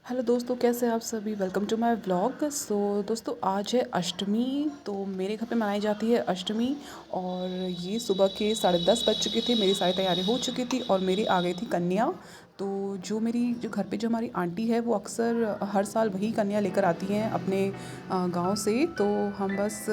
Hello दोस्तों, कैसे हैं आप सभी। Welcome to my vlog. दोस्तों, आज है अष्टमी। तो मेरे घर पे मनाई जाती है अष्टमी। और ये सुबह के 10:30 बज चुके थे, मेरी सारी तैयारी हो चुकी थी और मेरी आ गई थी कन्या। तो जो घर पे जो हमारी आंटी है वो अक्सर हर साल वही कन्या लेकर आती हैं अपने गांव से। तो हम बस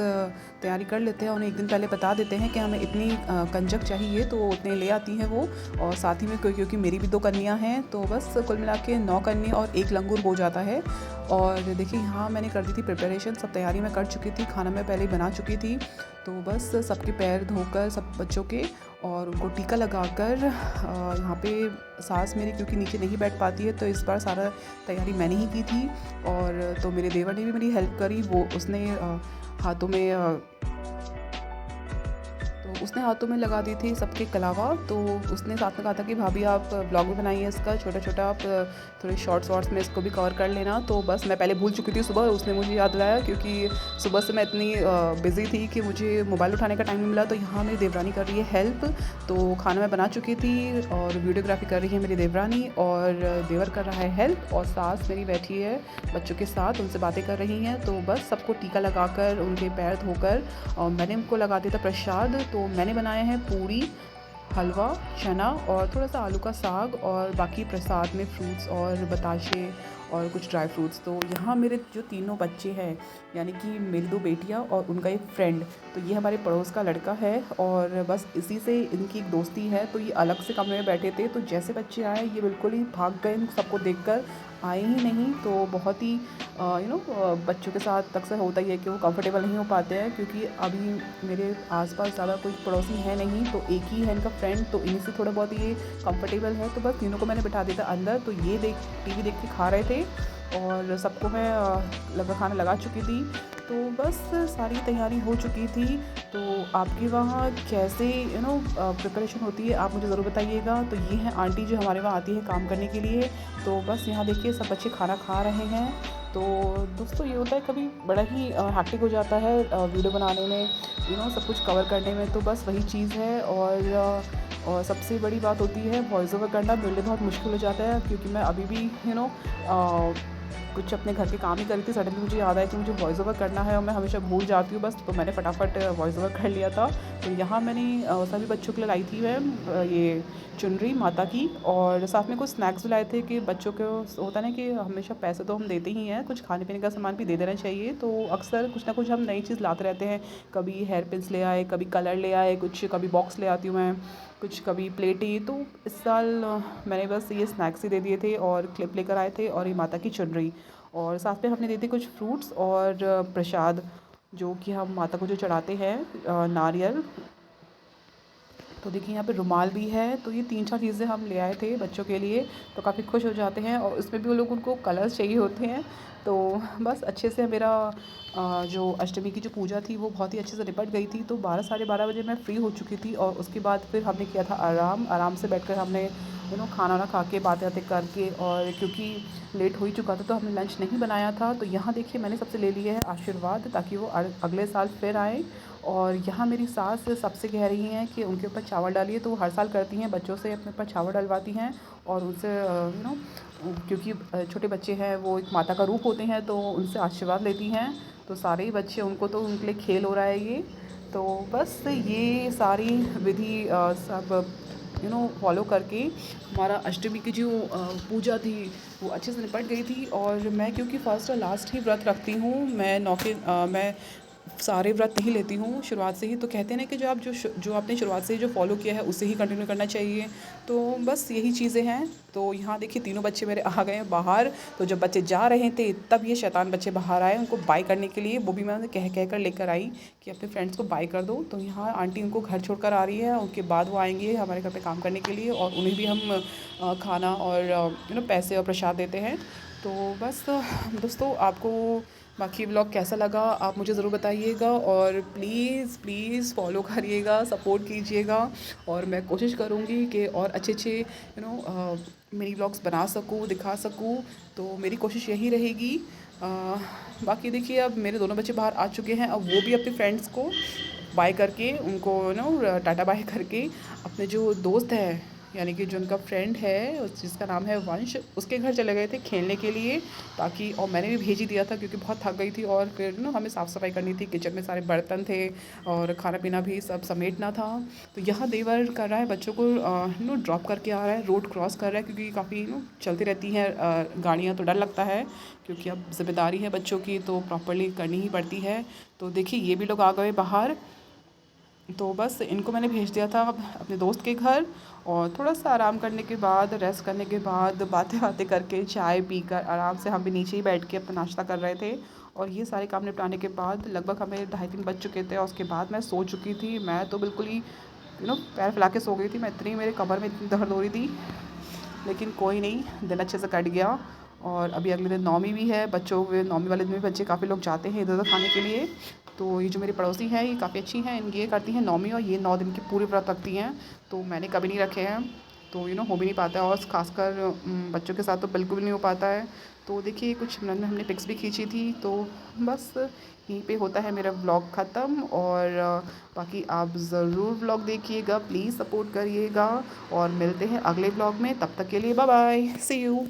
तैयारी कर लेते हैं, उन्हें एक दिन पहले बता देते हैं कि हमें इतनी कंजक चाहिए, तो उतने ले आती हैं वो। और साथ ही में क्योंकि मेरी भी 2 कन्या हैं, तो बस कुल मिला के 9 कन्या और 1 लंगूर हो जाता है। और देखिए, यहाँ मैंने कर दी थी प्रिपरेशन, सब तैयारी मैं कर चुकी थी, खाना मैं पहले ही बना चुकी थी। तो बस सबके पैर धोकर सब बच्चों के और उनको टीका लगाकर यहाँ पे सास मेरी क्योंकि नीचे नहीं बैठ पाती है, तो इस बार सारा तैयारी मैंने ही की थी। और तो मेरे देवर ने भी मेरी हेल्प करी। उसने हाथों में उसने हाथों में लगा दी थी सबके कलावा। तो उसने साथ में कहा था कि भाभी आप ब्लॉग भी बनाइए इसका, छोटा छोटा आप थोड़े शॉर्ट्स वॉर्ट्स में इसको भी कवर कर लेना। तो बस मैं पहले भूल चुकी थी सुबह, उसने मुझे याद दिलाया क्योंकि सुबह से मैं इतनी बिज़ी थी कि मुझे मोबाइल उठाने का टाइम नहीं मिला। तो यहाँ मेरी देवरानी कर रही है हेल्प। तो खाना मैं बना चुकी थी और वीडियोग्राफी कर रही है मेरी देवरानी, और देवर कर रहा है हेल्प, और सास मेरी बैठी है बच्चों के साथ, उनसे बातें कर रही हैं। तो बस सबको टीका लगाकर उनके पैर धोकर और मैंने उनको लगा दिया था प्रसाद। तो मैंने बनाए हैं पूरी, हलवा, चना और थोड़ा सा आलू का साग, और बाकी प्रसाद में फ्रूट्स और बताशे और कुछ ड्राई फ्रूट्स। तो यहाँ मेरे जो तीनों बच्चे हैं, यानी कि मेरी 2 बेटियाँ और उनका एक फ्रेंड, तो ये हमारे पड़ोस का लड़का है। और बस इसी से इनकी एक दोस्ती है। तो ये अलग से कमरे में बैठे थे, तो जैसे बच्चे आए ये बिल्कुल ही भाग गए, सबको देखकर आए ही नहीं। तो बहुत ही बच्चों के साथ अक्सर होता ही है कि वो कंफर्टेबल नहीं हो पाते हैं, क्योंकि अभी मेरे आसपास ज़्यादा कोई पड़ोसी है नहीं, तो एक ही है इनका फ्रेंड, तो इन्हीं से थोड़ा बहुत ये कंफर्टेबल है। तो बस तीनों को मैंने बिठा दिया था अंदर। तो ये टीवी देख के खा रहे थे और सबको मैं खाना लगा चुकी थी। तो बस सारी तैयारी हो चुकी थी। तो आपके वहाँ कैसे प्रिपरेशन होती है, आप मुझे ज़रूर बताइएगा। तो ये हैं आंटी जो हमारे वहाँ आती है काम करने के लिए। तो बस यहाँ देखिए सब बच्चे खाना खा रहे हैं। तो दोस्तों, ये होता है कभी बड़ा ही हैक्टिक हो जाता है वीडियो बनाने में, सब कुछ कवर करने में। तो बस वही चीज़ है। और सबसे बड़ी बात होती है वॉइस ओवर करना, मेरे लिए बहुत मुश्किल हो जाता है, क्योंकि मैं अभी भी कुछ अपने घर के काम ही कर रही थी, सडनली मुझे याद आया कि मुझे वॉइस ओवर करना है और मैं हमेशा भूल जाती हूँ बस। तो मैंने फटाफट वॉइस ओवर कर लिया था। तो यहाँ मैंने सभी बच्चों के लिए लाई थी मैं ये चुनरी माता की, और साथ में कुछ स्नैक्स भी लाए थे कि बच्चों को होता है ना कि हमेशा पैसे तो हम देते ही हैं, कुछ खाने पीने का सामान भी दे देना चाहिए। तो अक्सर कुछ ना कुछ हम नई चीज़ लाते रहते हैं, कभी हेयर पिन्स ले आए, कभी कलर ले आए, कुछ कभी बॉक्स ले आती हूँ मैं, कुछ कभी प्लेटें। तो इस साल मैंने बस ये स्नैक्स ही दे दिए थे और क्लिप लेकर आए थे और ये माता की चुनरी, और साथ में हमने दे दिए कुछ फ्रूट्स और प्रसाद, जो कि हम माता को जो चढ़ाते हैं नारियल। तो देखिए यहाँ पे रुमाल भी है। तो ये 3-4 चीज़ें हम ले आए थे बच्चों के लिए। तो काफ़ी खुश हो जाते हैं, और उसमें भी वो लोग, उनको कलर्स चाहिए होते हैं। तो बस अच्छे से मेरा जो अष्टमी की जो पूजा थी वो बहुत ही अच्छे से निपट गई थी। तो 12 साढ़े 12 बजे मैं फ्री हो चुकी थी, और उसके बाद फिर हमने किया था आराम से बैठकर हमने खाना वाना खा के बातें बातें करके, और क्योंकि लेट हो ही चुका था तो हमने लंच नहीं बनाया था। तो यहाँ देखिए मैंने सबसे ले लिया है आशीर्वाद, ताकि वो अगले साल फिर आए। और यहाँ मेरी सास सबसे कह रही हैं कि उनके ऊपर चावल डालिए, तो वो हर साल करती हैं, बच्चों से अपने ऊपर चावल डलवाती हैं। और उनसे क्योंकि छोटे बच्चे हैं, वो एक माता का रूप होते हैं, तो उनसे आशीर्वाद लेती हैं। तो सारे ही बच्चे, उनको तो उनके लिए खेल हो रहा है ये। तो बस ये सारी विधि सब फॉलो करके हमारा अष्टमी की जो पूजा थी वो अच्छे से निपट गई थी। और मैं क्योंकि फर्स्ट और लास्ट ही व्रत रखती हूँ, मैं सारे व्रत नहीं लेती हूँ शुरुआत से ही। तो कहते हैं ना कि जो आपने शुरुआत से ही जो फॉलो किया है उसे ही कंटिन्यू करना चाहिए। तो बस यही चीज़ें हैं। तो यहाँ देखिए तीनों बच्चे मेरे आ गए हैं बाहर। तो जब बच्चे जा रहे थे तब ये शैतान बच्चे बाहर आए उनको बाय करने के लिए। वो भी मैं उन्हें कह कर लेकर आई कि अपने फ्रेंड्स को बाय कर दो। तो यहाँ आंटी उनको घर छोड़ कर आ रही है, उसके बाद वो आएंगे हमारे घर पे काम करने के लिए, और उन्हें भी हम खाना और पैसे और प्रसाद देते हैं। तो बस दोस्तों, आपको बाकी व्लॉग कैसा लगा आप मुझे ज़रूर बताइएगा, और प्लीज़ फॉलो करिएगा, सपोर्ट कीजिएगा। और मैं कोशिश करूँगी कि और अच्छे मिनी व्लॉग्स बना सकूँ, दिखा सकूँ। तो मेरी कोशिश यही रहेगी। बाकी देखिए अब मेरे दोनों बच्चे बाहर आ चुके हैं, अब वो भी अपने फ्रेंड्स को बाय करके, उनको टाटा बाय करके अपने जो दोस्त हैं यानी कि जो उनका फ्रेंड है जिसका नाम है वंश, उसके घर चले गए थे खेलने के लिए, ताकि और मैंने भी भेज ही दिया था क्योंकि बहुत थक गई थी और फिर ना हमें साफ़ सफाई करनी थी, किचन में सारे बर्तन थे और खाना पीना भी सब समेटना था। तो यहाँ देवर कर रहा है बच्चों को ड्रॉप करके आ रहा है, रोड क्रॉस कर रहा है क्योंकि काफ़ी चलती रहती हैं गाड़ियाँ, तो डर लगता है क्योंकि अब जिम्मेदारी है बच्चों की तो प्रॉपरली करनी ही पड़ती है। तो देखिए ये भी लोग आ गए बाहर, तो बस इनको मैंने भेज दिया था अपने दोस्त के घर, और थोड़ा सा आराम करने के बाद, रेस्ट करने के बाद, बातें बातें करके चाय पीकर आराम से हम भी नीचे ही बैठ के अपना नाश्ता कर रहे थे। और ये सारे काम निपटाने के बाद लगभग हमें 2:30-3 बज चुके थे और उसके बाद मैं सो चुकी थी। मैं तो बिल्कुल ही पैर फैला के सो गई थी, मैं इतनी, मेरे कमर में इतनी दर्द हो रही थी। लेकिन कोई नहीं, दिन अच्छे से कट गया। और अभी अगले दिन नौमी भी है, बच्चों के नौमी वाले दिन भी बच्चे काफ़ी लोग जाते हैं इधर उधर खाने के लिए। तो ये जो मेरी पड़ोसी हैं ये काफ़ी अच्छी हैं, ये करती हैं नौमी और ये 9 दिन की पूरी व्रत रखती हैं। तो मैंने कभी नहीं रखे हैं, तो हो भी नहीं पाता है, और ख़ासकर बच्चों के साथ तो बिल्कुल नहीं हो पाता है। तो देखिए कुछ हमने पिक्स भी खींची थी, तो बस यहीं पे होता है मेरा व्लॉग ख़त्म। और बाकी आप ज़रूर व्लॉग देखिएगा, प्लीज़ सपोर्ट करिएगा, और मिलते हैं अगले व्लॉग में। तब तक के लिए बाय बाय, सी यू।